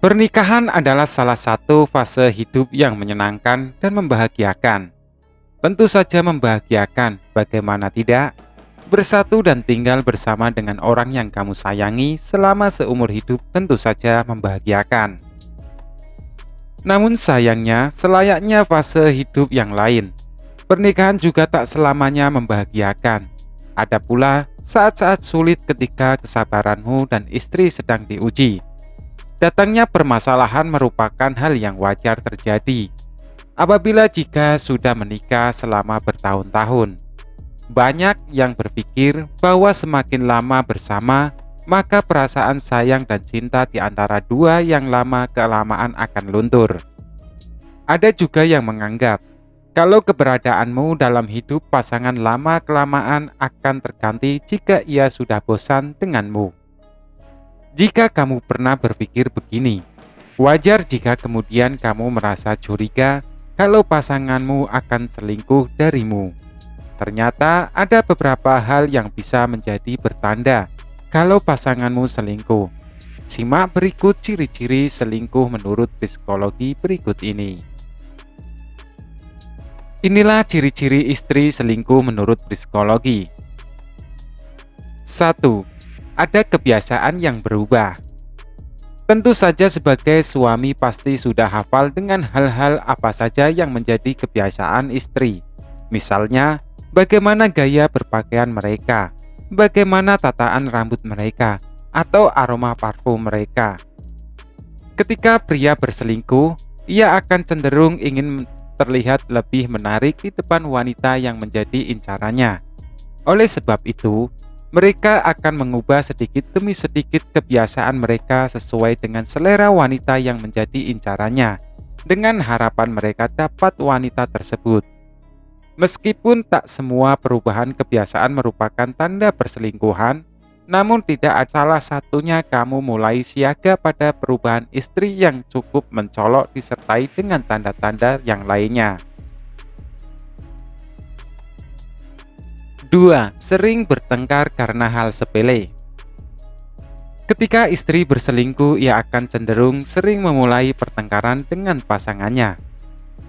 Pernikahan adalah salah satu fase hidup yang menyenangkan dan membahagiakan. Tentu saja membahagiakan, bagaimana tidak? Bersatu dan tinggal bersama dengan orang yang kamu sayangi selama seumur hidup tentu saja membahagiakan. Namun sayangnya, selayaknya fase hidup yang lain, pernikahan juga tak selamanya membahagiakan. Ada pula saat-saat sulit ketika kesabaranmu dan istri sedang diuji. Datangnya permasalahan merupakan hal yang wajar terjadi apabila jika sudah menikah selama bertahun-tahun. Banyak yang berpikir bahwa semakin lama bersama, maka perasaan sayang dan cinta di antara dua yang lama kelamaan akan luntur. Ada juga yang menganggap kalau keberadaanmu dalam hidup pasangan lama kelamaan akan terganti jika ia sudah bosan denganmu. Jika kamu pernah berpikir begini, wajar jika kemudian kamu merasa curiga kalau pasanganmu akan selingkuh darimu. Ternyata ada beberapa hal yang bisa menjadi pertanda kalau pasanganmu selingkuh. Simak berikut ciri-ciri selingkuh menurut psikologi berikut ini. Inilah ciri-ciri istri selingkuh menurut psikologi. 1. Ada kebiasaan yang berubah. Tentu saja sebagai suami pasti sudah hafal dengan hal-hal apa saja yang menjadi kebiasaan istri. Misalnya, bagaimana gaya berpakaian mereka, bagaimana tataan rambut mereka, atau aroma parfum mereka. Ketika pria berselingkuh, ia akan cenderung ingin terlihat lebih menarik di depan wanita yang menjadi incarannya. Oleh sebab itu, mereka akan mengubah sedikit demi sedikit kebiasaan mereka sesuai dengan selera wanita yang menjadi incarannya, dengan harapan mereka dapat wanita tersebut. Meskipun tak semua perubahan kebiasaan merupakan tanda perselingkuhan, namun tidak ada salah satunya kamu mulai siaga pada perubahan istri yang cukup mencolok disertai dengan tanda-tanda yang lainnya. 2. Sering bertengkar karena hal sepele. Ketika istri berselingkuh, ia akan cenderung sering memulai pertengkaran dengan pasangannya.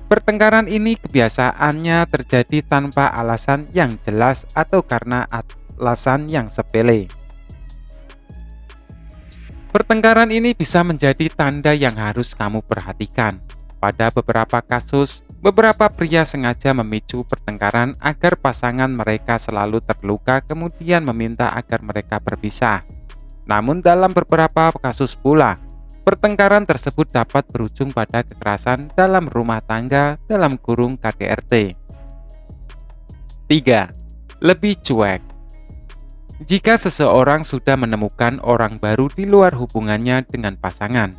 Pertengkaran ini kebiasaannya terjadi tanpa alasan yang jelas atau karena alasan yang sepele. Pertengkaran ini bisa menjadi tanda yang harus kamu perhatikan. Pada beberapa kasus, beberapa pria sengaja memicu pertengkaran agar pasangan mereka selalu terluka kemudian meminta agar mereka berpisah. Namun dalam beberapa kasus pula, pertengkaran tersebut dapat berujung pada kekerasan dalam rumah tangga (KDRT). 3. Lebih cuek. Jika seseorang sudah menemukan orang baru di luar hubungannya dengan pasangan,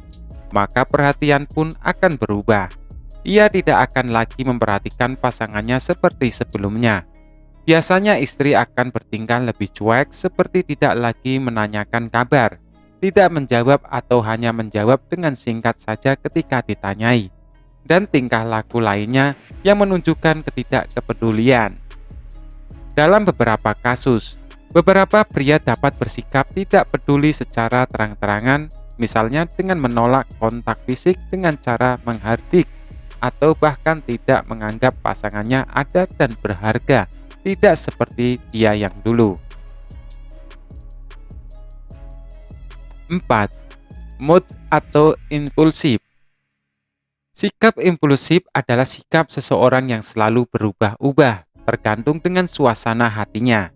maka perhatian pun akan berubah. Ia tidak akan lagi memperhatikan pasangannya seperti sebelumnya. Biasanya istri akan bertingkah lebih cuek, seperti tidak lagi menanyakan kabar, tidak menjawab atau hanya menjawab dengan singkat saja ketika ditanyai, dan tingkah laku lainnya yang menunjukkan ketidakpedulian. Dalam beberapa kasus, beberapa pria dapat bersikap tidak peduli secara terang-terangan, misalnya dengan menolak kontak fisik dengan cara menghardik, atau bahkan tidak menganggap pasangannya ada dan berharga, tidak seperti dia yang dulu. 4. Mood atau impulsif. Sikap impulsif adalah sikap seseorang yang selalu berubah-ubah, tergantung dengan suasana hatinya.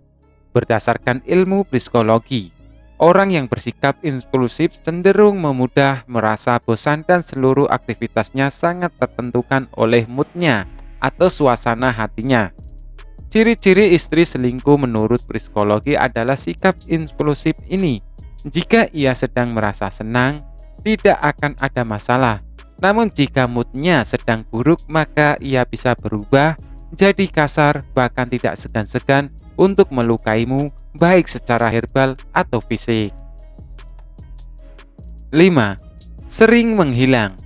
Berdasarkan ilmu psikologi, orang yang bersikap impulsif cenderung memudah merasa bosan dan seluruh aktivitasnya sangat tertentukan oleh moodnya atau suasana hatinya. Ciri-ciri istri selingkuh menurut psikologi adalah sikap impulsif ini. Jika ia sedang merasa senang, tidak akan ada masalah. Namun jika moodnya sedang buruk, maka ia bisa berubah jadi kasar, bahkan tidak segan-segan untuk melukaimu, baik secara verbal atau fisik. 5. Sering menghilang.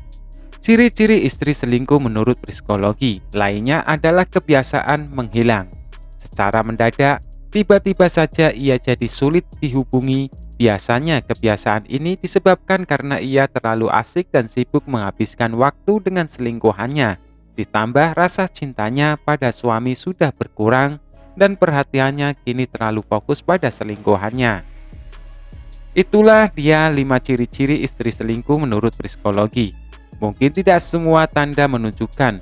Ciri-ciri istri selingkuh menurut psikologi lainnya adalah kebiasaan menghilang secara mendadak, Tiba-tiba saja ia jadi sulit dihubungi. Biasanya kebiasaan ini disebabkan karena ia terlalu asik dan sibuk menghabiskan waktu dengan selingkuhannya. Ditambah rasa cintanya pada suami sudah berkurang dan perhatiannya kini terlalu fokus pada selingkuhannya. Itulah dia 5 ciri-ciri istri selingkuh menurut psikologi. Mungkin tidak semua tanda menunjukkan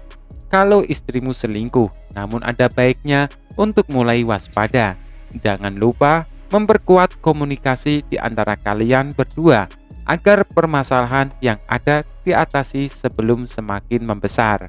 kalau istrimu selingkuh, namun ada baiknya untuk mulai waspada. Jangan lupa memperkuat komunikasi di antara kalian berdua agar permasalahan yang ada diatasi sebelum semakin membesar.